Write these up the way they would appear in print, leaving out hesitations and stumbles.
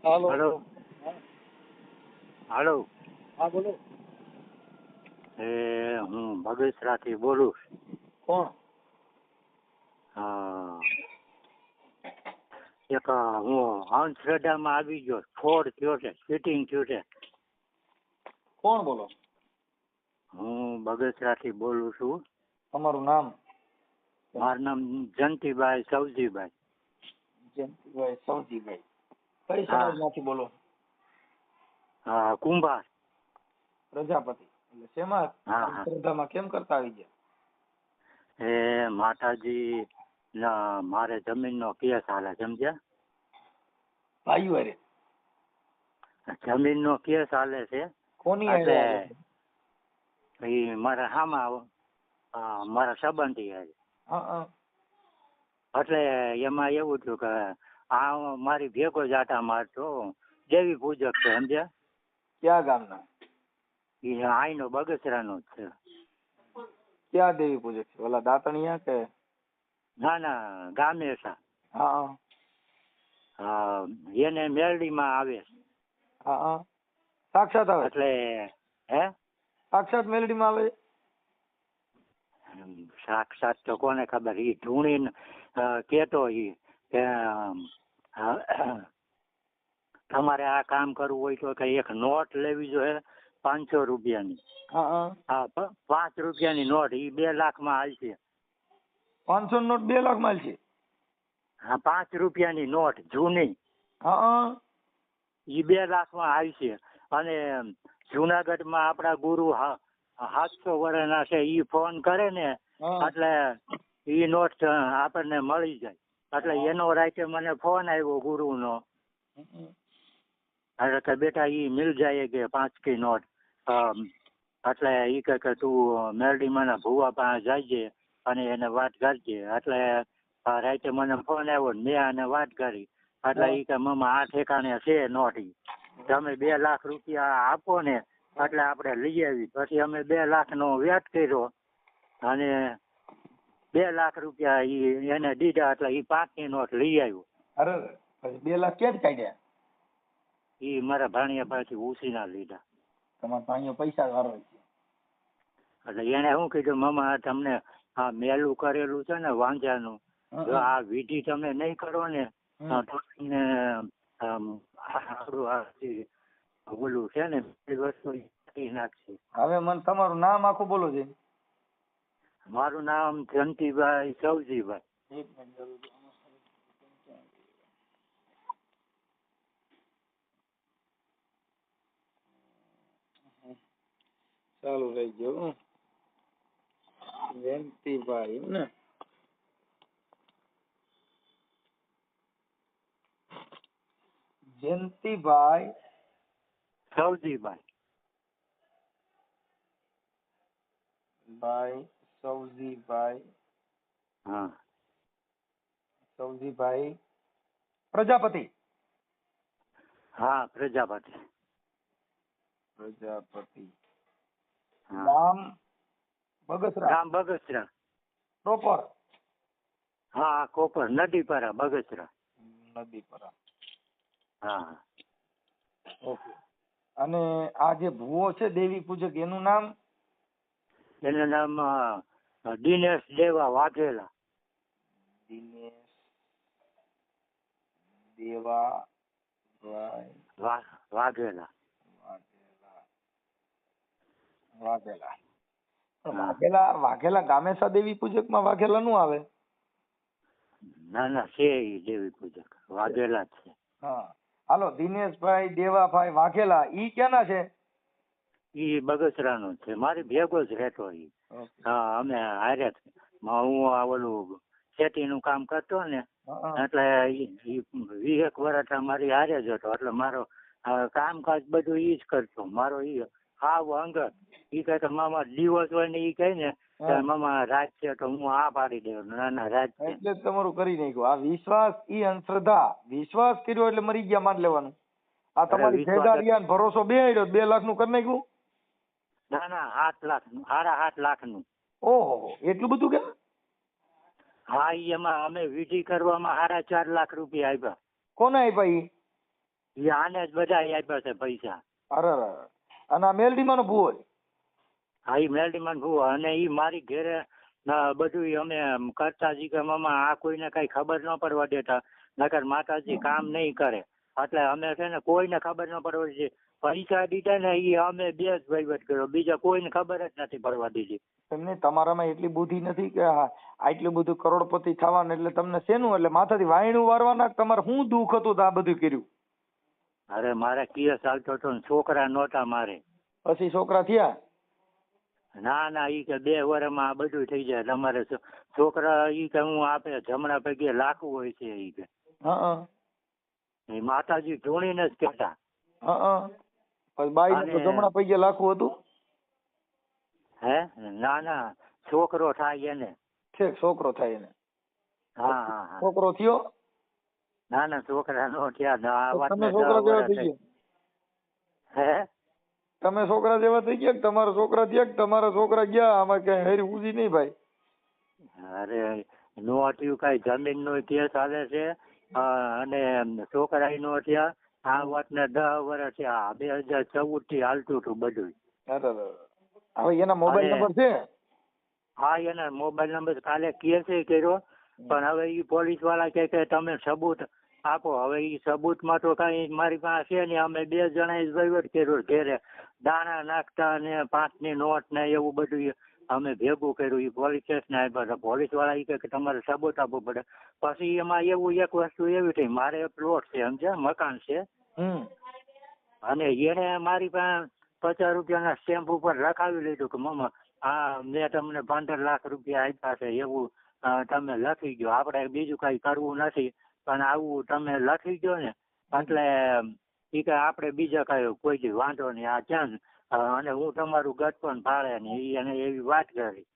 હાલો. Hello. હાલો. હા બોલો. હું બગસરાથી બોલું. કોણ? એક હું અંધશ્રદ્ધામાં આવી ગયો. ફોડ થયો છે, ફિટિંગ થયું છે. કોણ બોલો? હું બગસરાથી બોલું છું. તમારું નામ? મારું નામ જયંતિભાઈ સવજીભાઈ. જયંતિભાઈ સવજીભાઈ. કઈ હા. સમાજમાંથી બોલો? કુંભાર. પ્રજાપતિ. એટલે શેમાં હા, હા. શ્રદ્ધામાં કેમ કરતા આવી ગયા? એ માતાજી મારે જમીનનો કેસ હાલે, સમજ્યા? ભાઈઓ હારે? જમીનનો કેસ હાલે છે. કોની એટલે હારે? એ મારા હામાં મારા સંબંધી હારે. હા. એટલે એમાં એવું થયું કે આ મારી ભેગો જ આટા મારતો દેવી પૂજક છે, સમજ્યા? ક્યાં ગામના? એ આઈનો બગસરાનો જ છે. ક્યાં દેવી પૂજક છે? ઓલા દાતણિયા કે? ના ના, ગામે છે. હા. એને મેરડીમાં આવે છે. હા. સાક્ષાત આવે? એટલે હે સાક્ષાત મેલડીમાં આવે? સાક્ષાત તો કોને ખબર. એ ઢૂણીને કેતો ઈ કે તમારે આ કામ કરવું હોય તો કે એક નોટ લેવી જોઈએ 500 રૂપિયાની. હા. 5 રૂપિયાની નોટ એ 2 લાખમાં હાલશે. 500 નોટ 2 લાખ માં છે? હા, 5 રૂપિયાની નોટ જૂની. હા. એ 2 લાખમાં આવશે. અને જુનાગઢમાં આપણા ગુરુ 700 વર્ષના છે. એ ફોન કરે ને એટલે એ નોટ આપણને મળી જાય. એટલે એનો રાતે મને ફોન આવ્યો ગુરુનો. એટલે કે બેટા એ મિલ જાય કે 5 की નોટ. એટલે એ કે તું મેરડીમાં ભુવા પાસે જઈજે અને એને વાત કરજે. એટલે રાતે મને ફોન આવ્યો ને મેં આને વાત કરી. એટલે એ કે મમ્મા આ ઠેકાણે છે નોટ. તમે 2 લાખ રૂપિયા આપો ને એટલે આપણે લઈ આવી. પછી અમે 2 લાખનો વ્યાજ કર્યો અને 2 લાખ રૂપિયા એને દીધા. એટલે એ 5 ની નોટ લઈ આવ્યો. અરે 2 લાખ ક્યાંથી કાઢ્યા? એ મારા ભાણિયા પાસેથી ઉછીના લીધા. તમારા ભાઈઓ પૈસા વાળો છે. એટલે એને શું કીધું, મમ્મા તમને આ મેલું કરેલું છે ને વાંજાનું, જો આ વિધિ તમે નહીં કરો ને તો તમને ઓલું છે ને વસ્તુ નાખશે. હવે મને તમારું નામ આખું બોલો છે. મારું નામ જયંતિભાઈ સવજીભાઈ. ચાલુ રહી ગયો. જયંતિભાઈ ને જયંતિભાઈ સવજીભાઈ. સવજીભાઈ. હા. સવજીભાઈ પ્રજાપતિ. હા, પ્રજાપતિ. ગામ બગસરા. ગામ બગસરા. પ્રોપર? હા, કોપર નદીપરા બગસરા. નદીપરા. હા. ઓકે. અને આ જે ભુવો છે દેવી પૂજક એનું નામ? એનું નામ દિનેશ દેવા વાઘેલા. દિનેશ દેવા વાઘેલા. વાઘેલા ગામેસા દેવી પૂજક માં વાઘેલા નું આવે? ના ના, છે એ દેવી પૂજક વાઘેલા જ છે. હા. હાલો, દિનેશભાઈ દેવાભાઈ વાઘેલા ઈ ક્યાંના છે? ઈ બગસરાનો છે. મારી ભેગો જ રહેતો ઈ. હા, અમે હારે જ. હું ઓલું ખેતીનું કામ કરતો ને એટલે 20 વર્ષ મારી હારે જ હતો. એટલે મારો કામકાજ બધું ઈ જ કરતો. મારો ઈ હાવ અંગત. ઈ કહે કે મામા દિવસ હોય ને ઈ કહે ને મામા રાત છે તો હું આ પાડી દઉં. ના ના, રાત છે. એટલે જ તમારું કરી નાખ્યું. આ વિશ્વાસ ઈ અંધશ્રદ્ધા. વિશ્વાસ કર્યો એટલે મરી ગયા માન લેવાનું. આ તમારી ભેગા ભરોસો બે 2 લાખ નું કરી નાખ્યું? ના ના, 7 લાખનું, 7.5 લાખનું. ઓહો, એટલું બધું કેમ? હા, એમાં અમે વિધિ કરવામાં 4.5 લાખ રૂપિયા આપ્યા. કોને આપ્યા ઈ? એ આને જ બધા આપ્યા છે પૈસા. અરે અને આ મેલડીમાંનો ભૂવો છે? હા, એ મેલડીમાં ભૂવો. અને એ મારી ઘેરે બધું અમે કરતા જી કે મામા આ કોઈને કઈ ખબર ન પડવા દેતા, નકર માતાજી કામ નહીં કરે. એટલે અમે છે ને કોઈને ખબર ન પડવા દીધી. પૈસા દીધા ને એ અમે 2 જ વહીવટ કર્યો, બીજા કોઈને ખબર જ નથી પડવા દીધી. તમને તમારામાં એટલી બુદ્ધિ નથી કે આટલું બધું કરોડપતિ થવાનું એટલે તમને શેનું એટલે માથાથી વાયણું વારવાના તમારે શું દુઃખ હતું તો આ બધું કર્યું? અરે મારે કેસ ચાલતો હતો ને છોકરા નહોતા મારે. પછી છોકરા થયા? ના ઈ કે 2 વર્ષમાં આ બધું થઈ જાય. તમારે છોકરા ઈ કે હું આપે જમણા પગે લાખું હોય છે ઈ કે. એ માતાજી ધૂણીને જ કહેતા. પછી બાઈ તો જમણા પૈકી લાખું હતું? હે ના છોકરો થાય એને. ઠીક, છોકરો થાય એને. હા. છોકરો થયો? ના છોકરા નો થયા. તમે છોકરા જેવા થઈ ગયા? હે તમે છોકરા જેવા થઈ ગયા? તમારા છોકરા થયા કે તમારા છોકરા ગયા? આમાં કઈ હેરી ઉજી નહીં ભાઈ. અરે નો થયું, કઈ જમીન નો કેસ આવે છે અને છોકરા નો થયા. આ વાત ને 10 વર્ષ થયા. 2014 થી હાલતું હતું બધું. હવે એના મોબાઈલ નંબર છે? હા, એના મોબાઈલ નંબર કાલે કેસ કર્યો, પણ હવે ઈ પોલીસ વાળા કે તમે સબૂત આપો. હવે ઈ સબૂત માં તો કઈ મારી પાસે છે ને. અમે 2 જણા વહીવટ કર્યો ઘેરે, દાણા નાખતા ને 5 ની નોટ ને એવું બધું અમે ભેગું કર્યું. ઈ પોલીસ સ્ટેશન આવ્યા. પોલીસ વાળા ઈ કે તમારે સબૂત આપવું પડે. પછી એમાં એવું એક વસ્તુ એવી થઈ, મારે પ્લોટ છે સમજ્યા, મકાન છે, અને એને મારી પાસે 50 રૂપિયાના સ્ટેમ્પ ઉપર લખાવી લીધું કે મમ્મા મેં તમને 15 લાખ રૂપિયા આપ્યા છે એવું તમે લખી ગયો. આપણે બીજું કઈ કરવું નથી, પણ આવું તમે લખી ગયો ને એટલે ઈ કે આપણે બીજા કઈ કોઈ વાંધો નહીં. આ ક્યાં અને હું તમારું ગટ પણ ભાડે નહીં એને એવી વાત કરી.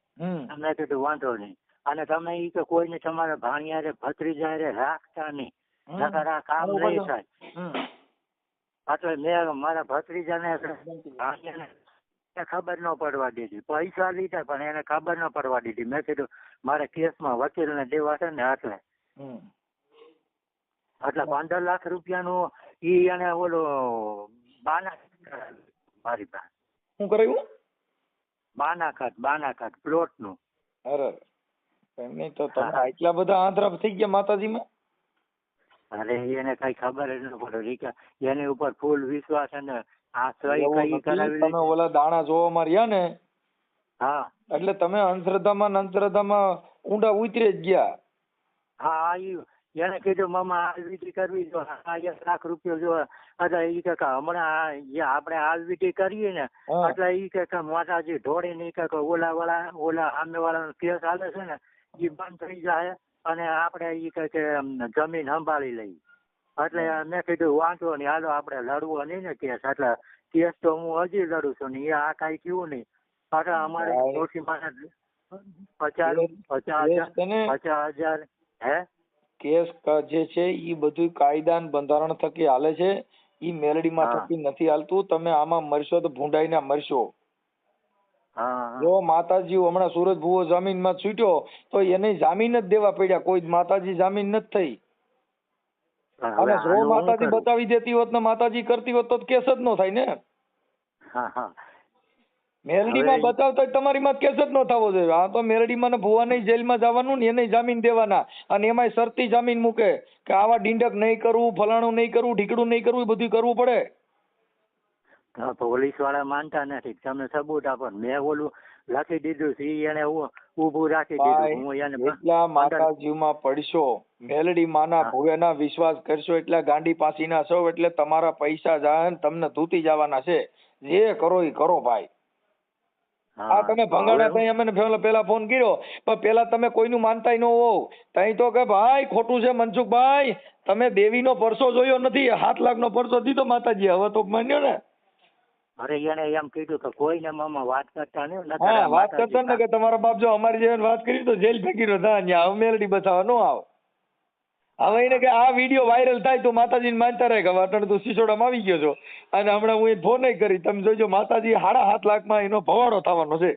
મેં કીધું વાંધો નહીં. અને તમે ઈ કે કોઈને તમારા ભાણિયારે ભત્રીજારે રાખતા નહીં, નકર આ કામ નહીં થાય. એટલે મેં મારા ભત્રીજાને ખબર ન પડવા દીધી. પૈસા લીધા પણ એને ખબર ન પડવા દીધી. મેં કીધું મારે કેસમાં વકીલને દેવા છે ને એટલે 15 લાખ રૂપિયાનું ઈ એને ઓલો બાના મારી પાસે. શું કરાયું? બાનાખાત પ્લોટ નું. અરે એમને તો તમે એટલા બધા આંધળા થઈ ગયા માતાજીમાં? અરે એને કઈ ખબર જ ન પડે. એની ઉપર ફૂલ વિશ્વાસ અને આ સહી કઈ કરાવી. તમે ઓલા દાણા જોવા માર્યા ને? હા. એટલે તમે અંધશ્રદ્ધામાં ઊંડા ઉતરી જ ગયા. હા, એને કીધું મામા આ વિધિ કરવી જો 1 લાખ રૂપિયા જો. એટલે ઈ કે હમણાં આપણે આ વિધિ કરીએ ને એટલે ઈ કે માતાજી ઢોળી નહીં કે ઓલા સામે વાળાનો કેસ હાલે છે ને એ બંધ થઈ જાય અને આપણે ઈ કે જમીન સંભાળી લઈએ. એટલે મેં કીધું વાંધો નહીં, હાલો આપણે લડવો નહીં ને કેસ. એટલે કેસ તો હું હજી લડું છું ને આ કઈ થયું નહીં. એટલે અમારે ડોશીમાને 50,000 હે કેસ જે છે ઈ બધું કાયદા અને બંધારણ થકી હાલે છે. ઈ મેલડીમાં થકી નથી હાલતું. તમે આમાં મરશો તો ભૂંડાઈને મરશો. જો માતાજી હમણાં સુરજ ભુવો જામીનમાં છૂટ્યો તો એને જામીન જ દેવા પડ્યા. કોઈ માતાજી જામીન નથી થઈ. અને જો માતાજી બતાવી દેતી હોત ને માતાજી કરતી હોત તો કેસ જ ન થાય ને. મેલડીમાં બતાવતા તમારી માં કેસ જ ન થવો જોઈએ. આ તો મેલડીમાં ને ભુવાને જેલમાં જવાનું ને એને જામીન દેવાના, અને એમાંય શરતી જામીન મૂકે કે આવા ડીંડક નહીં કરવું, ફલાણું નહીં કરવું, ઢીકડું નહીં કરવું, એ બધું કરવું પડે. પોલીસ વાળા માનતા નથી. તમે સબૂત આપો. મેં ઓલું લખી દીધું છે એને ઉભું રાખી દીધું. હું એને એટલા માતાજીમાં પડશો, મેલડી માના ભુવેના વિશ્વાસ કરશો, એટલા ગાંડી પાસીના છો એટલે તમારા પૈસા જાય ને તમને ધૂતી જવાના છે. જે કરો એ કરો ભાઈ. આ તમે ભંગાણા તઈ અમે પેલા ફોન કર્યો, પણ પેલા તમે કોઈનું માનતા ન હોવ. તઈ તો કે ભાઈ ખોટું છે મનસુખભાઈ, તમે દેવીનો પરસો જોયો નથી, 7 લાખનો પરસો દીધો માતાજી, હવે તો માન્યો ને. અરે એને એમ કીધું કે કોઈને મામા વાત કરતા નહીં. હા, વાત કરતા ને કે તમારા બાપ જો અમારી જેવી વાત કરી તો જેલ ફેંકી રહ્યો હતા. અહીંયા મેલડી બતાવવા ન આવ. હવે એને કે આ વિડીયો વાયરલ થાય તો માતાજીને માનતા રહે કે અટણ તું સિસોડામાં આવી ગયો છો. અને હમણાં હું ફોન કરી, તમે જોજો માતાજી 7.5 લાખમાં એનો ભવાડો થવાનો છે.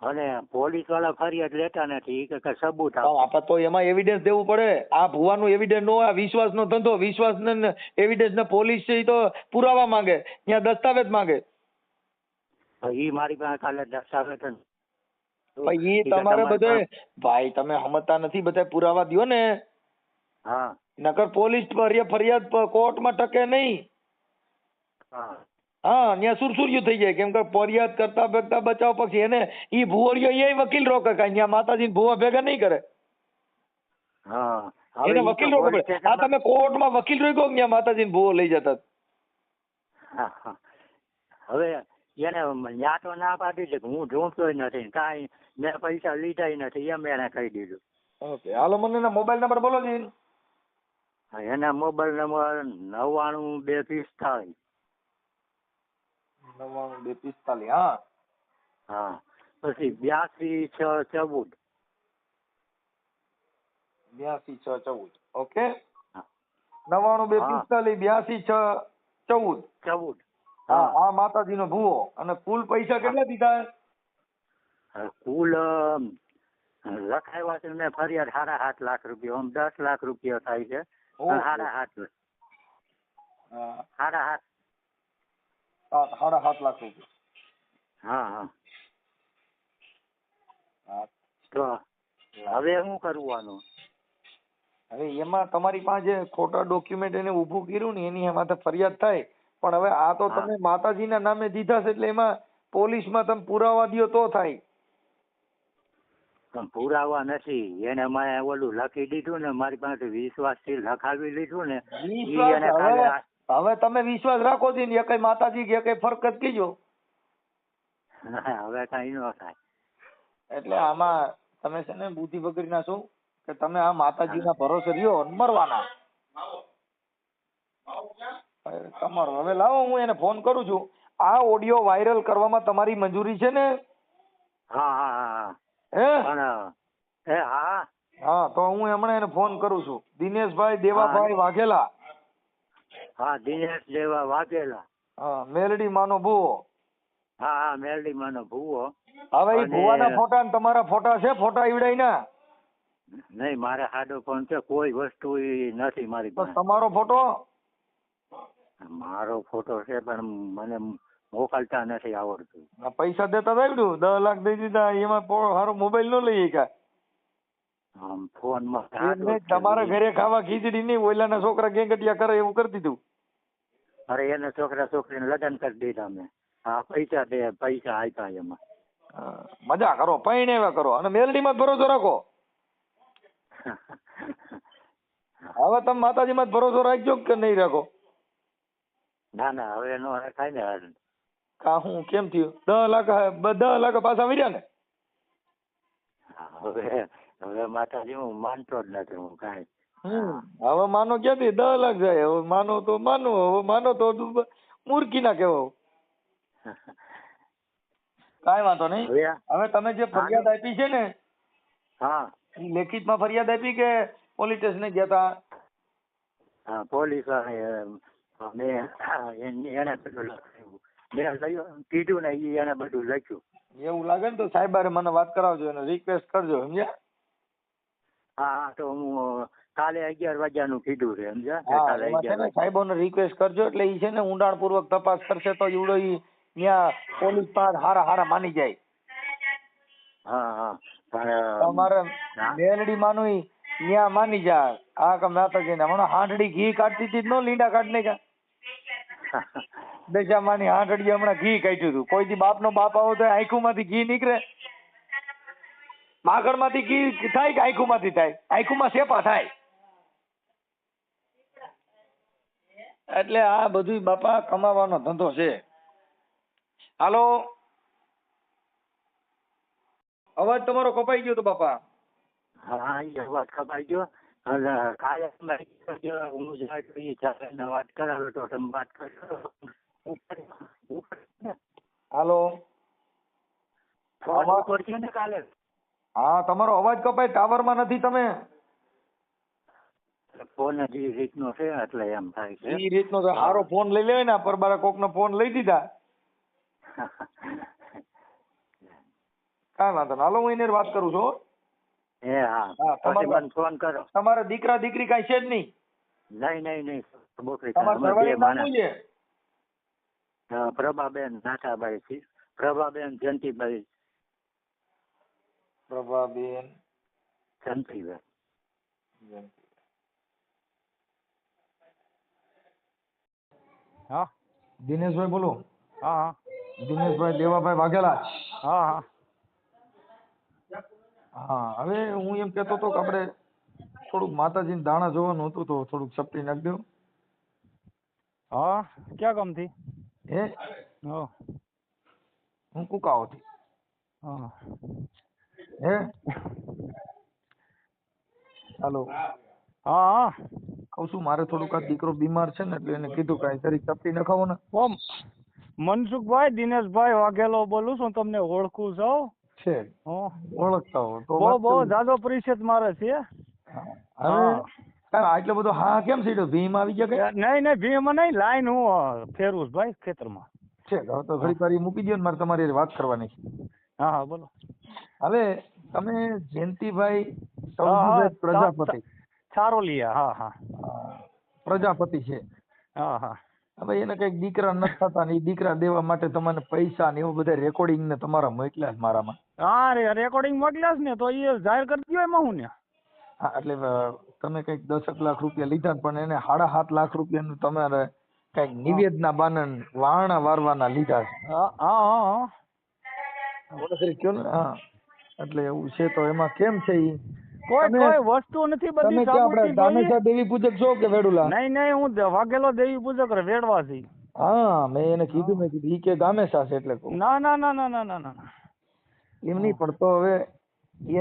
અને પોલીસ વાળા ફરિયાદ લેતા નથી ઈ કે સબૂત પણ આપો. આપણે તો એમાં એવિડન્સ દેવું પડે. આ ભુવાનું એવિડન્સ નો, આ વિશ્વાસનો ધંધો, વિશ્વાસ ને એવિડન્સ ને પોલીસ છે ઈ તો પુરાવા માંગે, ત્યાં દસ્તાવેજ માંગે. તો ઈ મારી પાસે કાલે દસ્તાવેજ જ ભાઈ ઈ ઈ કે તમારે તમારે બધે, ભાઈ તમે સમજતા નથી, બધા પુરાવા દ્યો ને, હા નકર પોલીસ ફરિયાદ કોર્ટમાં ટકે નહીં. હા હા, ત્યાં સુરસુર્યું થઈ જાય, કેમ કે ફરિયાદ કરતા ભગતા બચાવ પક્ષી એને ઈ ભુવરિયો એ વકીલ રોકે, કાંઈ ત્યાં માતાજી ભુવા ભેગા નહીં કરે, હા. હવે એને ઈ તો વકીલ રોકવો પોલીસ પડે. આ સ્ટેશનમાં તમે કોર્ટમાં વકીલ રોક્યો કે ત્યાં માતાજી ભુવો લઈ જતા? હા, હા. હવે એને ન્યા તો ના પાડી છે કે હું ઢૂંઢતોય નથી કાંઈ, મેં પૈસા લીધાય નથી એમ એને કહી દીધું. ઓકે, હાલો મને એના મોબાઈલ નંબર બોલો જી. એના મોબાઈલ નંબર 99 245. 99 245. હા હા, પછી 82 6 14. 82 6 14. ઓકે, હા 99 245 82 6 14. 14. હા, હા આ માતાજીનો ભુવો. અને કુલ પૈસા કેટલા દીધા? કુલ લખાવ્યા છે મેં ફરિયાદ 7.5 લાખ રૂપિયા, આમ 10 લાખ રૂપિયા થાય છે. ઓહો. 7.5 હા, 7.5. 7.5 લાખ રૂપિયા. હા હા. હા, તો હવે શું કરવાનું? હવે એમાં તમારી પાસે જે ખોટા ડોક્યુમેન્ટ એને ઊભું કર્યું ને એની માથે ફરિયાદ થાય. પણ હવે આ તો હા. તમે માતાજીના નામે દીધા છે એટલે એમાં પોલીસમાં તમે પુરાવા દ્યો તો થાય. પણ પુરાવા નથી, એને મેં ઓલું લખી દીધું ને, મારી પાસે વિશ્વાસથી લખાવી લીધું ને, ઈ વિશ્વાસ એને કાલે હવે તમે વિશ્વાસ રાખો છો ને, કઈ માતાજી કે કઈ ફરક જ કીજો. હવે કઈ ન થાય. એટલે આમાં તમે છે ને બુદ્ધિ વગરના છો કે તમે આ માતાજીના ભરોસે રહ્યો અને મરવાના. તમારો હવે લાવો, હું એને ફોન કરું છું. આ ઓડિયો વાયરલ કરવામાં તમારી મંજૂરી છે ને? હા હા હા. હે? પણ હા હા, તો હું હમણાં એને ફોન કરું છું. દિનેશભાઈ દેવાભાઈ વાઘેલા. હા, દિનેશ દેવા વાઘેલા. હા, મેલડી માનો ભુવો. હા હા, મેરડી માનો ભૂવો. હવે એ અને ભુવાના ફોટા ને તમારા ફોટા છે? ફોટા ઈવડાઈ ના? નહીં, મારે સાદો ફોન છે, કોઈ વસ્તુ ઈ નથી મારી તો પાસે. તમારો ફોટો? મારો ફોટો છે પણ મને મોકલતા નથી આવડતું. પૈસા દેતા આવડ્યું? 10 લાખ દઈ દીધા, એમાં સારો મોબાઈલ નો લઈ ગયા? આમ ફોનમાં એમ સાદો નહીં, જ છે. તમારા ઘરે ખાવા ખીચડી નહીં, ઓલાના છોકરા ગેંગટિયા કરે એવું કરી દીધું. અરે એને છોકરા છોકરીને લગ્ન કરી દીધા મેં. હા, પૈસા આપ્યા એમાં. મજા કરો, પૈણેવા કરો અને મેલડીમાં જ ભરોસો રાખો. હવે તમે માતાજીમાં જ ભરોસો રાખજો કે નહીં રાખો? ના ના, હવે નો થાય ને. કા હું કેમ થયું? 10 લાખ પાછા વર્યા ને? હવે માતાજી હું માનતો જ નથી હું કાંઈ. હવે માનો ક્યાંથી 10 લાખ જાય? હવે માનો તો માનો, હવે માનો તો મૂર્ખી ના કહેવાય. કાંઈ વાંધો નહીં. હવે તમે જે ફરિયાદ આપી છે ને, હા લેખિતમાં ફરિયાદ આપી કે પોલીસ સ્ટેશને ગયા હતા? હા, પોલીસ એને બધું લખ્યું. મેં કીધું ને ઈ એને બધું લખ્યું. એવું લાગે ને તો સાહેબારે મને વાત કરાવજો, એને રિક્વેસ્ટ કરજો, સમજ્યા? હા, તો હું કાલે 11 વાગ્યાનું કીધું છે, સમજ્યા? હા, કાલે એમાં છે 11 ને વાગ્યા. સાહેબોને રિક્વેસ્ટ કરજો એટલે ઈ છે ને ઊંડાણપૂર્વક તપાસ કરશે તો ઈવડો ઈ ત્યાં પોલીસ પાસે હારા માની જાય. હા હા, પણ તમારે મેલડી માનું ઈ ત્યાં માની જાય. આ કે માતાજીને હમણાં હાંડડી ઘી કાઢતી હતી નો લીંડા કાઢ નાખ્યા. દશામાની હાંડડી હમણાં ઘી કાઢ્યું હતું. કોઈ દી બાપનો બાપ આવો તો આંખુમાંથી ઘી નીકળે? માગણમાંથી ઘી થાય કે આંખુમાંથી થાય? આંખુમાં સેપા થાય. એટલે આ બધું બાપા કમાવાનો ધંધો છે. હાલો, અવાજ તમારો કપાઈ ગયો તો બાપા. હા, એ વાત કપાઈ ગયો. અને કાલે હું વાત કરાવ્યો તો તમે વાત કરશો. હાલો, ફોન ઉપર છે ને કાલે? હા, તમારો અવાજ કપાય, ટાવરમાં નથી તમે? ફોન જ એ રીતનો છે એટલે એમ થાય છે. એ રીતનો તો સારો ફોન લઈ લેવાય ને, પરબારા કોકનો ફોન લઈ દીધા. કાંઈ વાંધો નહીં. હાલો હું એને વાત કરું છું હો. એ હા હા, પછી મને ફોન કરો. તમારા દીકરા દીકરી કાંઈ છે જ નહીં? નહીં બોકરી તમારા અમે બે ઘરવાળીનું નામ માણસ. શું છે? પ્રભાબેન નાથાભાઈ છે. પ્રભાબેન જયંતિભાઈ પ્રભાબેન જયંતિભાઈ. હા દિનેશભાઈ બોલો. હા હા દિનેશભાઈ દેવાભાઈ વાઘેલા. હા હા હા, હવે હું એમ કહેતો હતો કે આપણે થોડુંક માતાજીને દાણા જોવાનું હતું તો થોડુંક સપટી નાખી દો. હા ક્યાં ગામથી? હે, હા હું કુકાઓથી. હા હે, હાલો. હા હા કહું છું મારે થોડુંક આ દીકરો બીમાર છે ને એટલે એને કીધું કાંઈ જરીક સપટી નખાવો ને. ઓમ મનસુખભાઈ દિનેશભાઈ વાઘેલો બોલું છું, તમને ઓળખું છું. છે ઓળખતા હો તો બહુ વાત બહુ કરું. જાજો પરિચય મારે છે. હા, હવે કાંઈ આટલો બધો હા કેમ સીધો ભીમ આવી ગયા કે નહીં ભીમ નહીં, લાઈન હું ફેરવું છું ભાઈ ખેતરમાં. છે? હવે તો ઘડી વાર મૂકી દો ને, મારે તમારી હારે વાત કરવાની છે. હા હા બોલો. હવે તમે જયંતિભાઈ હા હા સૌજીભાઈ પ્રજાપતિ. ચારોલિયા. હા હા, પ્રજાપતિ છે. હા હા હવે એને કઈક દીકરા નથી થતા ને એ દીકરા દેવા માટે તમને પૈસા ને એવું બધા રેકોર્ડિંગ ને તમારા મોકલ્યા છે મારામાં. હા રેકોર્ડિંગ મોકલ્યા છે ને તો એ જાહેર કરી દો એમાં હું ને. હા, એટલે તમે કઈક 10 લાખ રૂપિયા લીધા પણ એને 7.5 લાખ રૂપિયાનું તમારે કઈક નિવેદના બાનન વારણા વારવાના લીધા છે. હા હા હા બોલો કયો ને. હા, એટલે એવું છે તો એમાં કેમ છે ઈ કોઈ વસ્તુ નથી, બધી તમે ક્યાં આપણે સાબુતી દાનેસા દેવી પૂજક છો કે વેડુલા? નહીં હું વાઘેલો દેવી પૂજક વેડવા છે. હા, મેં એને કીધું ઈ કે ગામેસા છે એટલે કહું. ના ના ના ના ના ના ના એમ નહીં પડતો હવે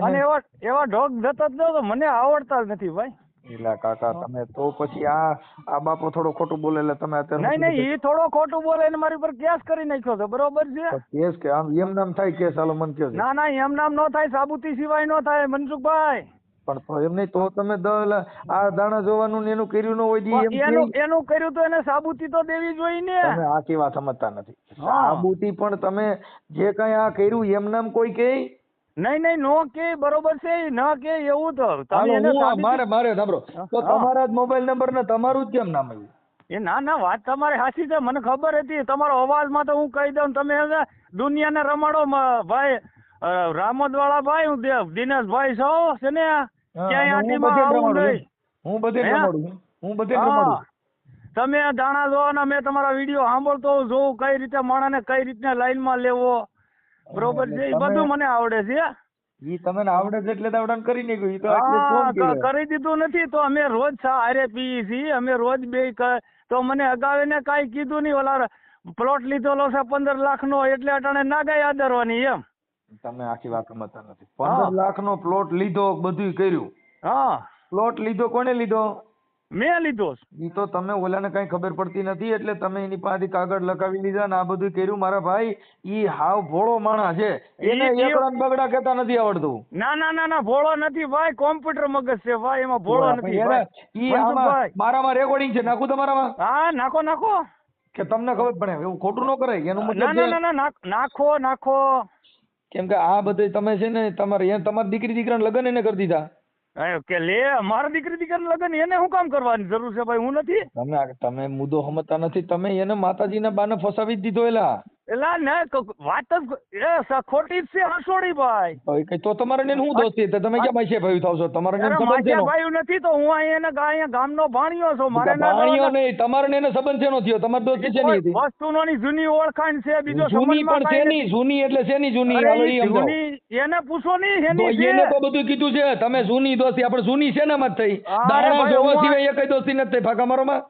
અને એવા ઢોક જતા જ તો મને આવડતા જ નથી ભાઈ. એલા કાકા તમે તો પછી આ બાપો થોડો ખોટું બોલે એટલે તમે અત્યારે નહીં એ થોડો ખોટું બોલે ને મારી પર કેસ કરી નાખ્યો છે, બરોબર છે? કેસ કે આમ એમ નામ થાય કેસ? હાલો મને કહો. ના એમ નામ નો થાય, સાબુતી સિવાય નો થાય મનસુખભાઈ. પણ તો એમ નહીં તો તમે આ દાણા જોવાનું ને એનું કર્યું ન હોય દી એમ એનું કર્યું તો એને સાબુતી તો દેવી જોઈએ ને. તમે આખી વાત સમજતા નથી. સાબુતી પણ તમે જે કઈ આ કર્યું એમ નામ કોઈ કે નહીં નો કે બરોબર છે, ન કે એવું તો તમે એને મારે સાંભળો તો તમારા જ મોબાઈલ નંબર ને તમારું જ કેમ નામ આવ્યું? એ ના વાત તમારી સાચી છે, મને ખબર હતી. તમારો અવાજમાં તો હું કહી દઉં, તમે દુનિયાને રમાડો ભાઈ. રામોદ વાળા ભાઈ હું દિનેશભાઈ છો છે ને, ક્યાંય આટીમાં આવું નહીં. હું બધે રમાડું. તમે દાણા જોવાના, મેં તમારા વિડીયો સાંભળતો જોઉં કઈ રીતે માણસને કઈ રીતના લાઈનમાં લેવો, બરોબર છે? એ બધું મને આવડે છે. ઈ તમને આવડે છે એટલે દાવડાન કરી નાખ્યું. ઈ તો એટલે કરી દીધું નથી તો અમે રોજ હારે પીએ છીએ, અમે રોજ બે. તો મને અગાવે ને કાંઈ કીધું નહીં. ઓલા પ્લોટ લીધેલો છે 15 લાખનો, એટલે અટાણે ના ગાય આદરવાની એમ. તમે આખી વાત સમજતા નથી. 15 લાખનો પ્લોટ લીધો, બધું કર્યું. હા, પ્લોટ લીધો કોને લીધો? મેં લીધો. ઈ તો તમે ઓલાને કઈ ખબર પડતી નથી એટલે તમે એની પાસેથી કાગળ લખાવી લીધા ને આ બધું કર્યું. મારા ભાઈ ઈ હાવ ભોળો માણસ છે, એને એકડા બગડા કહેતા નથી આવડતું. ના ભોળો નથી ભાઈ, કોમ્પ્યુટર મગજ છે ભાઈ, એમાં ભોળો નથી. ઈ મારામાં રેકોર્ડિંગ છે, નાખું તમારામાં? હા નાખો કે તમને ખબર પડે એવું ખોટું ન કરાય એનું મતલબ. ના નાખો. કેમ કે આ બધું તમે છે ને તમારી દીકરી દીકરાને લગ્ન એને કરી દીધા કે લે મારા દીકરી દીકરાને લગ્ન એને શું કામ કરવાની જરૂર છે ભાઈ? હું નથી. તમે મુદ્દો સમજતા નથી. તમે એને માતાજીના બાને ફસાવી જ દીધો. એલા ને વાત જ ખોટી જ છે, હસોડી ભાઈ. તો તમારે ને શું દોસ્તી? તમે ક્યાં માસી ભાઈ થાવ છો? તમારે ભાઈ નથી તો હું અહીંયા ગામનો ભાણિયો છું. મારે ભાણિયો નહીં, તમારે ને સંબંધ શેનો થયો? તમારે દોસ્તી છે નહીં? વસ્તુની જૂની ઓળખાણ છે. બીજો જૂની પણ શેની જૂની? એટલે શેની જૂની? એને પૂછો નહીં. એને તો બધું કીધું છે. તમે જૂની દોસ્તી આપણે જૂની શેનામાં જ થઈ? દાણા જોવા સિવાય એ કઈ દોસ્તી નથી થઈ ફાકા મારોમાં.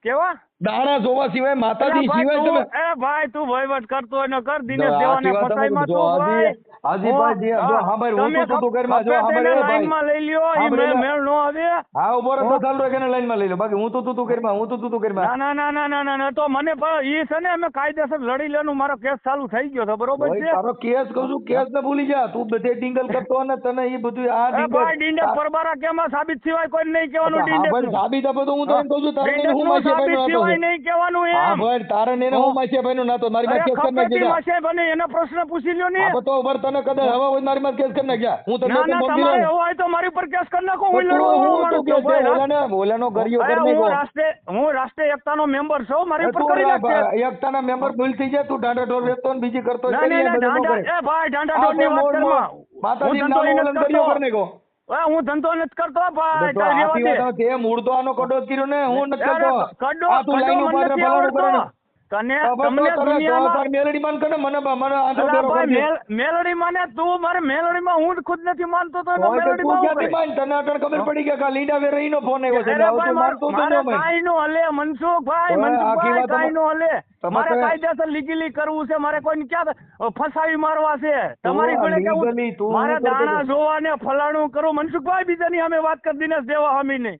કેવા દાણા જોવા સિવાય માતાજી સિવાય તમે ભાઈ તું વહીવટ કરતો હોય ને કર. દિનેશ દેવાને ફસાઈમાં તું ભાઈ હાજીભાઈ જો હાભાઈ હું તો તું ઘરમાં જો હાભાઈ લાઈનમાં લઈ લ્યો. ઈ મેળ નો આવે. હા ઉભો રહો ચાલ રો કેને લાઈનમાં લઈ લો. બાકી હું તો તું ઘરમાં હું તો તું ઘરમાં. ના તો મને ઈ છે ને અમે કાયદેસર લડી લેવાનું. મારો કેસ ચાલુ થઈ ગયો છે, બરોબર છે? તારો કેસ કહું છું, કેસ ને ભૂલી જા. તું બધે ડિંગલ કરતો ને તને ઈ બધું આ ડિંડક પરબારા કેમાં સાબિત સિવાય કોઈ નહીં કહેવાનું. ડિંડક સાબિત આપો તો હું તો એમ કહું છું તારે હું માસી ભાઈ ભાઈ નહીં કહેવાનું હા એમ. ભાઈ તારે ને એને હું માસીભાઈ નું નાતો મારી અરે માં કેસ કરી ખપેતી નાખી માસીભાઈને એનો પ્રશ્ન પૂછી લ્યો ને. હા તો ઉપર તને કદાચ હવા હોય મારી માં કેસ કરી નાખ્યા હું તને ના ના બોમ્બ તમારે દીધો એવું હોય તો મારી પર કેસ કરી નાખો. હું તો લડવા વાળો હું માણસ તું છું કે ભાઈ. ઓલાનો ગરિયો અરે કરી હું નાખ્યો રાષ્ટ્રીય એકતાનો મેમ્બર છું. મારી પર તું કરી નાખ. એકતાના મેમ્બર ભૂલ થઈ જાય તું દાંડા ઢોર વેચતો ને બીજી કરતો ના ના ના દાંડા એ ભાઈ દાંડા ઢોરની વાત કરમાં. માતાજી હું નામ ધંધો ઓલન નથી ગરિયો કરતો. કરી નાખ્યો હું ધંધો નથી કરતો ભાઈ. તો તારી આખી રહેવા વાત દે. તે મૂળ તો આનો કડો જ કર્યો ને હું નથી અરે કરતો કડો આ તું લાઈન મને ઉપર નથી ફલાણું કરે આવડતો. તને તમને દુનિયામાં મેલડી માન કરે મને આંધળો અલા દોરો ભાઈ કરજે. મેલોડી માને તું મારે મેલોડીમાં હું ખુદ નથી માનતો તો હોય તો મેલોડીમાં તું હું ક્યાંથી કરે? માન તને અટણ ખબર પડી કે આ લીંડા વેરાઈનો ફોન આવ્યો છે અરે આવું ભાઈ તું માનતો તો મારે ન હોય. કાંઈ નો હલે મનસુખભાઈ. હવે આખી મનસુખભાઈ વાત કાંઈ નો હલે. તમે મારે તો- કાયદેસર લીગલી કરવું છે. મારે કોઈને ક્યાં ફસાવી મારવા છે? તમારી જોડે legally કેવું તું મારે નહીં કરતો દાણા તો. જોવા ને ફલાણું કરું. મનસુખભાઈ બીજાની અમે વાત કરી દિનેશ દેવા હમી નહીં.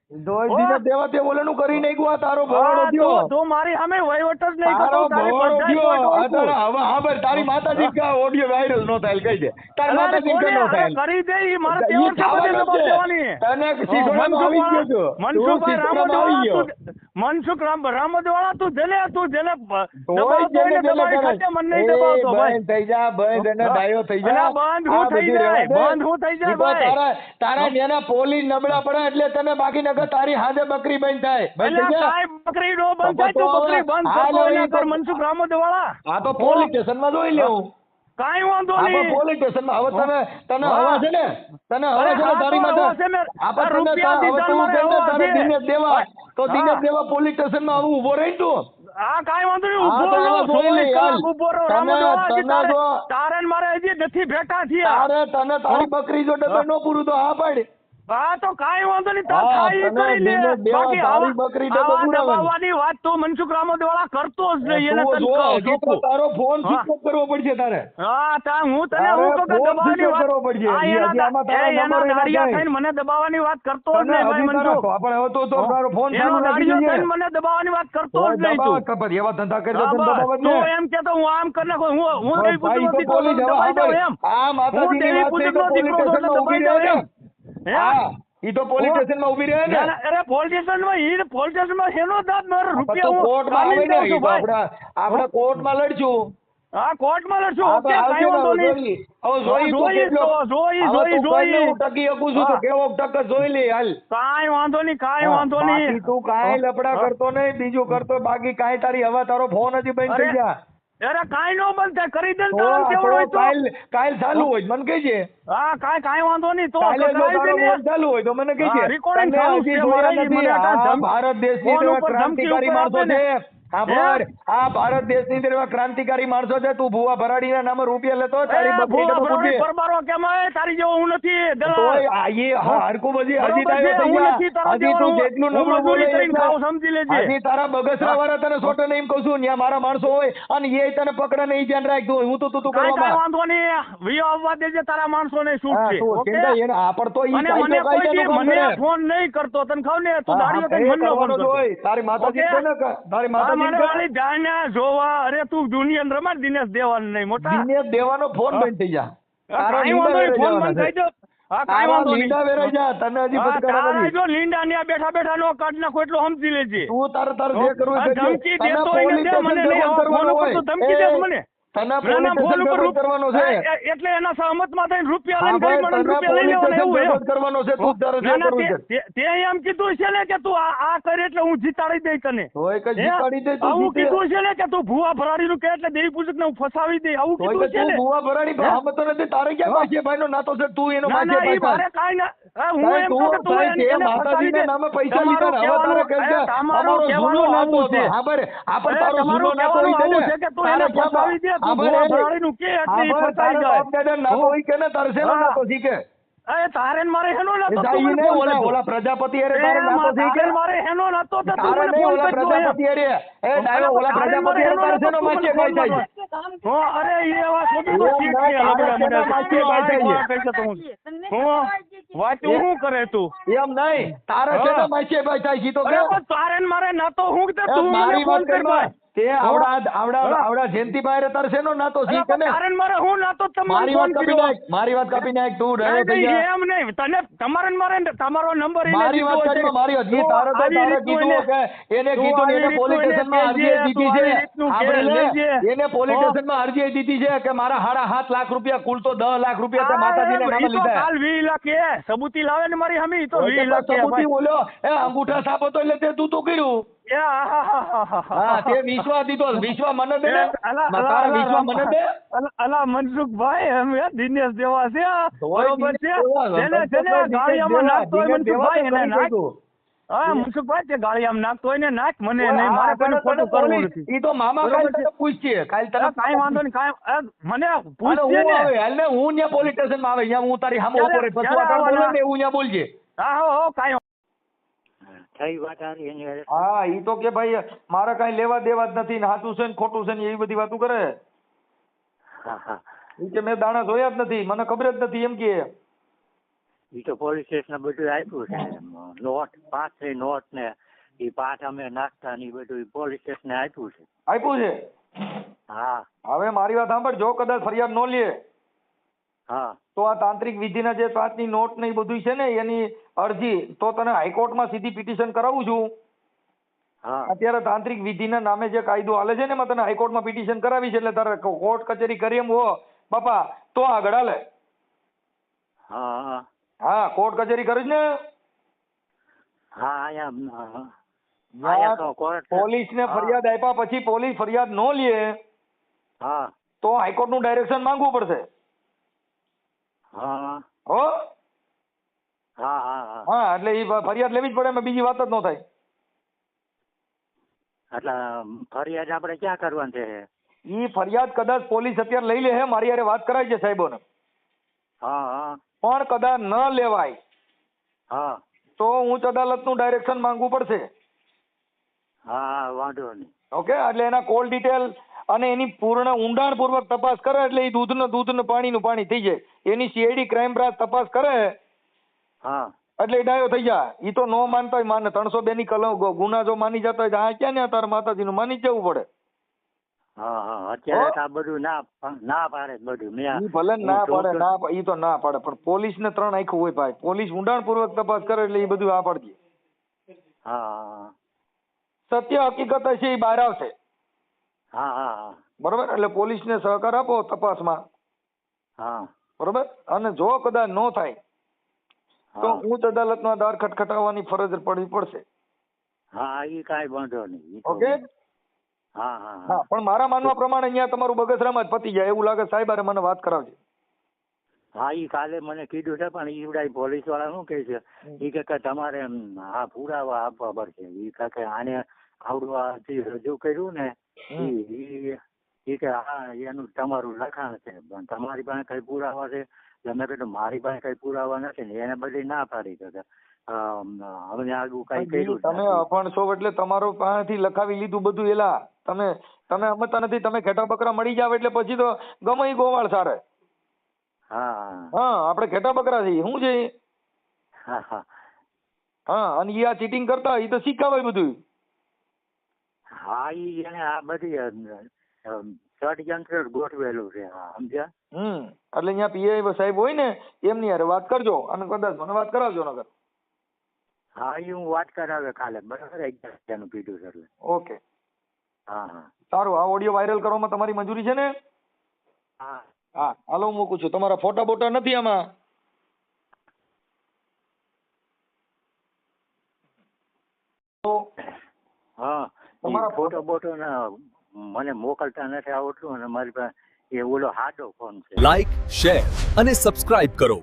બીજા દેવા તે ઓલાનું કરી નાખ્યું આ તારો ભવાડો થયો તું મારી સામે વહીવટ જ નહીં તારો કરતો. તારી ભવાડો બધાય થયો point આ ઓળખું. તારા હવે હા ભાઈ તારી માતાજી કા ઓડિયો વાયરલ નો થાય કહી દે તારી અરે માતાજી કોને? નો અરે થાય કરી દે ઈ મારે ઈ તેવડ છે બધે થવાનો જવાબ છે. દેવાની. તને શીખવાડવામાં આવી ગયો છો. મનસુખભાઈ તું શીખવાડવામાં આવી ગયો. મનસુખ રામદવાળા તું જેને તોય જેને જેને દબાવી કરે. ખાતે મને નહીં એ દબાવતો ભાઈ. બંધ થઈ જા બંધ અને ડાયો થઈ જા અલા, બંધ હું આ થઈ બધું જાય, રહેવા દે. બંધ હું થઈ જાય ઈ તો ભાઈ. તારા નેના પોલી નબળા પડે એટલે તને બાકી નકર તારી હાથે બકરી બંધ થાય બંધ થઈ અલા, જા કાંઈ બકરી નો બંધ થાય તું તો બકરી બંધ હાલ કરતો હવે એના ઈ તો- કર મનસુખ રામદવાળા. આ તો પોલીસ સ્ટેશન માં જોઈ લેવું કાંઈ વાંધો આપણે નહીં. પોલીસ સ્ટેશન માં હવે તને હા. હવા છે ને તને હવા છે ને હા, તારી તો માથે હવા છે ને. આપણે આ તને રૂપિયા હવે દીધા તું મારે છે ને હવા તારે છે. દિનેશ દેવા તો હા. દિનેશ દેવા પોલીસ સ્ટેશન માં આવું ઉભો રહી તું આ કાંઈ વાંધો નહીં. હા, ઊભો તો રહો, હવે જોઈ લે 24 યાર. કલાક ઊભો રહો. તને- રામદવાળા હજી તને જો- તારે ને મારે હજી નથી ભેટા થયા. તને તારી બકરી જો ડબે નો પૂરું તો હા પાડ હા તો કાંઈ વાંધો નહીં. તાર હા, થાય ઈ તને કરી લે. દિનેશ દેવા બાકી તારી આવા- બકરી ડબ્બો આવા પુરાવાની. દબાવવાની વાત તો મનસુખ રામદવાળા કરતો જ નહીં. એને તું તને જો કહું હજી તો છું. તારો ફોન હા. સ્વિચ ઓફ કરવો પડશે તારે હા તા હું તને તારે હું તો કે ફોન દબાવવાની સ્વિચ ઓફ વાત કરવો પડશે. આ હજી એના આમાં તારા એના નંબર એના દાડિયા જાય. થઈને મને દબાવવાની વાત કરતો જ તને નહીં ભાઈ હજી તારા મનસુખ. આપણે હવે તો તારો ફોન એનો ચાલુ રાખી દાડિયો દઈએ. થઈને મને દબાવવાની વાત કરતો તો જ નહીં દબાવ તું. કપર એવા ધંધા કરી હા, દે બસ. દબાવ જ તું ને. એમ કે તો હું આમ કરી નાખું. હું દેવી ભાઈ પુસ્તક તો પોલીસ હવે દબાઈ દઉં એમ. આ હું માતાજીની દેવી વાત છે તો પુસ્તકનો પોલીસ દીકરો છું સ્ટેશનમાં એટલે ઊભી દબાઈ રહે દઉં ને. એમ. હા ઈ તો પોલીસ હું- સ્ટેશનમાં ઊભી રહે ને. અરે પોલીસ સ્ટેશનમાં ઈ પોલીસ સ્ટેશનમાં શેનો દાદ મારો તો રૂપિયા હું કોર્ટમાં આવે કાઢી ને દઉં ઈ છું તો ભાઈ. આપણે કોર્ટમાં લડશું. હા કોર્ટમાં લડશું. હા, ઓકે, તો કાંઈ આવજે ને, વાંધો હવે નહીં. જોઈએ. હવે જોઈએ તું જોઈએ કેટલો- તો, જોઈએ, હવે જોઈએ, તું કઈને જોઈએ. હું ટકી શકું છું તો હા. કેવો ટક જોઈ લે હાલ કાંઈ વાંધો નહીં, કાંઈ વાંધો બાકી નહીં. તું કાંઈ લફડા હા. કરતો નહીં બીજું કરતો બાકી કાંઈ તારી હવે તારો ફોન હજી બંધ થઈ ગયા અરે કાંઈ નો બંધ થાય. કરી દે ને તો તારામાં કેવડો હોય તો. કાલ ચાલુ હોય મને કહેજે હા કાંઈ વાંધો નહીં. તો કાલે જો કરાવી તારો દે ને. ફોન ચાલુ હોય તો મને કહેજે હા, recording તને ચાલુ હજી છે જોયા મારે. નથી. મને આ આ ધમ- ભારત દેશની ફોન અંદર ઉપર ક્રાંતિકારી ધમકી માણસો ઉપર છે આપે આ ભાર આ ભારત દેશની અંદર એવા ક્રાંતિકારી માણસો છે તું ભુવા ભરાડીના નામે રૂપિયા લેતો હોય, તારી એ બકરી ભૂવા ડબ્બો ભરાડી ફૂટે. પરબારો કેમ આવે? તારી જેવો હું નથી દલાલ. તોય આ એ હરકું બધી હજી બરોબર છે, ડાયો થઈ હું ગયા. નથી તારા હજી જેવો. તું જેટલું હું નબળું બોલે મજૂરી કરીને એટલા- ખાઉં, સમજી લેજે. હજી તારા બગસરા વાળા તને સોટે નહીં એમ કહું છું ત્યાં મારા માણસો હોય અને એ તને પકડે ને ઈ ધ્યાન રાખજો હું તો તું કાંઈ કરવામાં વાંધો નહીં. વિયો આવવા દેજે. તારા માણસોને છૂટ હા, છે. તું ઓકે? ચિંતા એને આ પણ તો ઈ અને કાયદો મને કોઈ કાયદાનું કામ મને કરે. ફોન નહીં કરતો. તને ખબર ને તું હા, દાડીઓ હા, કઈ એ મને ફોન કરવાનો જ કરતો. હોય. તારી માતાજી ઓકે? છે ને તારી હા, માતાજી મને વાળી જાણ્યા જોવા. અરે તું દુનિયાને રમાડ દિનેશ દેવાનું નહીં મોટા. દિનેશ દેવાનો ફોન હા. બંધ થઈ જા હા, તારો કાંઈ વાંધો લીંડા નહીં. ફોન વેરાઈ બંધ થઈ જવાના જાઓ. હા કાંઈ તારા વાંધો નહીં. લીંડા વેરાઈ જા તને હજી હા, ફટકારા તારા નથી. જો લીંડા ને બેઠા બેઠા નો કાઢ નાખો એટલું સમજી લેજે. તું તારે જે કરવું આ એ કરજે. ધમકી તને દેતો હોય ને પોલીસ દે મને સ્ટેશન નહીં. ભેગો ફોન કરવાનો ઉપર હોય. તું ધમકી દેસ મને. તને ના, પોલીસ ના, ફોન સ્ટેશન ઉપર ભેગો કરવાનો છે. એટલે એના સહમતમાં થઈને રૂપિયા હા લઈને ભાઈ, ગરીબ માણસ તને રૂપિયા લઈ પોલીસ લેવાના સ્ટેશન એવું ભેગો એમ. જ કરવાનો છે. તું તારે જે ના, ના, કરવું છે. તે એમ કીધું છે ને કે તું આ કરે એટલે હું જીતાડી દઈ તને. તોય કે હે? જીતાડી દે તું આવું જીતે. કીધું છે ને કે તું ભૂવા ભરાડી નું કે એટલે દેવી પૂજક ને હું ફસાવી દઈ આવું તોય કીધું કે છે તું ને. ભુવા ભરાડી હે? આમ તો નથી તારે ક્યાં માસીભાઈ નો નાતો છે તું એનો ના ના ઈ માસીભાઈ મારે કાંઈ ના. હું ભાઈ, એમ કહું કે તું ભાઈ, એને તે ફસાવી માતાજીના દે. નામે પૈસા લીધા ને હવે તમારું તારે કહે છે, તમારું અમારો જૂનો કહેવાનું નાતો આવું હતો. છે. હા ભાઈ, આ પણ અરે, તારો જૂનો તમારું નાતો કહેવાનું હોય આવું છે કે તું તારે એને ક્યાં ફસાવી દે. તું હા ભૂવા ભાઈ, ભરાડીનું કે એટલે હા ઈ ભાઈ, ફસાઈ તારા જાય. બાપ દાદા નાતો હોય કે ને તારે શેનો હા. નાતો શીખે અરે તારે ને મારે હેનો નતો. જાય તું મને ને ફોન ઓલા કરજો. ઓલા પ્રજાપતિ અરે તારે નાતો તારે શીખે ને મારે હેનો નતો તો તું તારે મને નહીં ફોન ઓલા કરજો એમ. પ્રજાપતિ અરે એ ડાયો ઓલા પ્રજાપતિ અરે તારે શેનો માસીભાઈ થાય છે? હો, અરે ઈ એવા છોકરી તો એમ ઠીક ના, છે, તારે લબડા શેનો મને. માસીભાઈ થાય છે? કોણ કહે છે તો હું? વાંચ્યું શું કરે તું? એમ નહીં તારે હા. શેનો માસીભાઈ થાય છે? ઈ તો અરે કે પણ તારે ને મારે નતો હું કે એ તું મને મારી ફોન વાત કર કરમાં. ભાઈ. તે આવડા જયંતિભાઈ રે તારે શેનો નાતો સી અલા, તને તારે ને મારે હું નાતો તમને મારી ફોન વાત કાપી કર્યો. નાખ, મારી વાત કાપી નાખ, તું રહ્યો થઈ નહીં, જા. એમ નહીં તને તમારે ને મારે તમારો નંબર એને મારી વાત દીધો કરી, છે. મારી વાત. ઈ તો તારે તો આવી તારે રીતનું કીધું કે એને તું કીધું ને આવી એને રીતનું પોલીસ એને સ્ટેશનમાં કહેજે, અરજી તું દીધી આવી છે. રીતનું આપણે લે, લેજે. એને પોલીસ તો સ્ટેશનમાં અરજી દીધી છે કે મારા 7.5 લાખ રૂપિયા કુલ તો 10 લાખ રૂપિયા તે આ માતાજીના નામે ઈ તો લીધા. કાલ 20 લાખ કે સબૂતી લાવે ને મારી હમી તો 20 લાખ કે સબૂતી બોલ્યો અંગૂઠા છાપ હતો એટલે તે તું તો કર્યું. હા, તે વિશ્વાસ દીધો. વિશ્વાસ મને દે ને. તારા વિશ્વાસ મને દે. અલા મનસુખભાઈ અમે દિનેશ દેવા છે બરોબર છે દેવા. તેને ગાળિયામાં નાખતો હોય મનસુખભાઈ એને નાખ. કીધું. હા મનસુખભાઈ તે ગાળિયામાં નાખતો હોય ને નાખ મને નહીં મારે કોઈને ખોટું કરવું નથી. ઈ તો મામા કાલ તને પૂછશે. કાલ તને કાંઈ વાંધો નહીં કાંઈ મને અને પૂછજે હું ને. આવે હાલ ને હું ત્યાં પોલીસ સ્ટેશનમાં આવે ત્યાં હું તારી સામે ક્યારે- ઉભો રહી. પછી ક્યારે આ કામ બોલે આવવાના? ને એવું ત્યાં બોલજે. હા હો કાંઈ થઈ વાત હારી એની હારે. હા, ઈ તો કે ભાઈ મારે કાંઈ લેવા દેવા જ નથી ને સાચું છે ને ખોટું છે ને એવી બધી વાતો કરે. હા હા ઈ કે મેં દાણા જોયા જ નથી, મને ખબર જ નથી એમ કે. ઈ તો પોલીસ સ્ટેશન બધું આપ્યું છે નોટ 5 નોટ ને ઈ પાઠ અમે નાખતા ને ઈ બધું પોલીસ સ્ટેશન આપ્યું છે. આપ્યું છે. હા હવે મારી વાત સાંભળ, જો કદાચ ફરિયાદ ન લે હા તો આ તાંત્રિક વિધિના જે 5ની નોટ ને એ બધું છે ને એની અરજી તો તને હાઈકોર્ટમાં સીધી પિટિશન કરાવું છું. હા અત્યારે તાંત્રિક વિધિના નામે જે કાયદો હાલે છે ને એમાં તને હાઈકોર્ટમાં પિટિશન કરાવી છે એટલે તારે કોર્ટ કચેરી કરી એમ હો બાપા તો આગળ હાલે. હા હા, કોર્ટ કચેરી કરીશ ને હા અહીંયા તો કોર્ટ પોલીસ ને ફરિયાદ આપ્યા પછી પોલીસ ફરિયાદ ન લે હા તો હાઈકોર્ટ નું ડાયરેક્શન માંગવું પડશે. હા હો હા હા હા, એટલે એ ફરિયાદ લેવી જ પડે, એમાં બીજી વાત જ ન થાય. એટલે ફરિયાદ આપણે ક્યાં કરવાની છે? ઈ ફરિયાદ કદાચ પોલીસ અત્યારે લઈ લે હે, મારી હારે વાત કરાય છે સાહેબોને, હા હા પણ કદાચ ન લેવાય હા તો ઉચ્ચ અદાલતનું ડાયરેક્શન માંગવું પડશે. હા વાંધો નહીં. ઓકે, એટલે એના કોલ ડિટેલ અને એની પૂર્ણ ઊંડાણપૂર્વક તપાસ કરે એટલે એ દૂધનું પાણીનું પાણી થઈ જાય. એની સીઆઈડી ક્રાઇમ બ્રાન્ચ તપાસ કરે હા એટલે એ ડાયો થઈ જાય. ઈ તો નો માનતા હોય માને 302 ની કલમ ગુના જો માની જતા હોય તો આ ક્યાં ને તાર માતાજીનું માની જ જવું પડે. હા હા અત્યારે તો આ બધું ના પાડે બધું. મેં ઈ ભલે ના પાડે ઈ તો ના પાડે પણ પોલીસ ને 3 આંખો હોય ભાઈ. પોલીસ ઊંડાણપૂર્વક તપાસ કરે એટલે એ બધું આ પાડજે. હા સત્ય હકીકત હશે એ બહાર આવશે. હા હા બરોબર, એટલે પોલીસને સહકાર આપો તપાસમાં. હા બરોબર, અને જો કદાચ નો થાય તો હા ઉચ્ચ અદાલતમાં દાર ખટખટાવવાની ફરજ પડવી પડશે. હા ઈ કાંઈ વાંધો નહીં. ઈ તો- ઓકે. હા હા હા, હા પણ મારા માનવા પ્રમાણે અહીંયા તમારું બગસરામાં જ પતી જાય એવું લાગે. સાહેબ હારે મને વાત કરાવજે. હા ઈ કાલે મને કીધું છે પણ ઈ પોલીસ વાળા શું કહે છે ઈ કે તમારે આ પુરાવા આપવા પડશે. ઈ કે આને આવડું આ જે રજૂ કર્યું ને ઈ કે હા એનું તમારું લખાણ છે પણ તમારી પાસે કઈ પુરાવા છે? મેં કીધું મારી પાસે કઈ પુરાવા નથી ને એને બધી ના પાડી કે હવે આગળ કઈ કર્યું તમે અભણ છો એટલે તમારો પાસેથી લખાવી લીધું બધું. એલા તમે સમજતા નથી. તમે ઘેટા બકરા મળી જાવ એટલે પછી તો ગમે ઈ ગોવાળ સારે. હા હા, આપણે ઘેટા બકરા છીએ. શું છે ઈ? હા હા હા, અને ઈ આ ચીટિંગ કરતા ઈ તો શીખાવાય બધું. હા ઈ એને આ બધી ષડયંત્ર ગોઠવેલું છે. સમજ્યા? એટલે અહીંયા પીઆઈ સાહેબ હોય ને એમની હારે વાત કરજો અને કદાચ મને વાત કરાવજો નગર. હા ઈ હું વાત કરાવે કાલે. બરાબર 11 નું કીધું છે એટલે. ઓકે, હા હા સારું. આ ઓડિયો વાયરલ કરવામાં તમારી મંજૂરી છે ને? હા હા, હાલો હું મૂકું છું. તમારા ફોટા બોટા નથી આમાં? હા તમારા ફોટો બોટો ના મને મોકલતા નથી આવડતું અને મારી પાસે એ ઓલો હાડો ફોન છે. લાઈક, શેર અને સબસ્ક્રાઇબ કરો.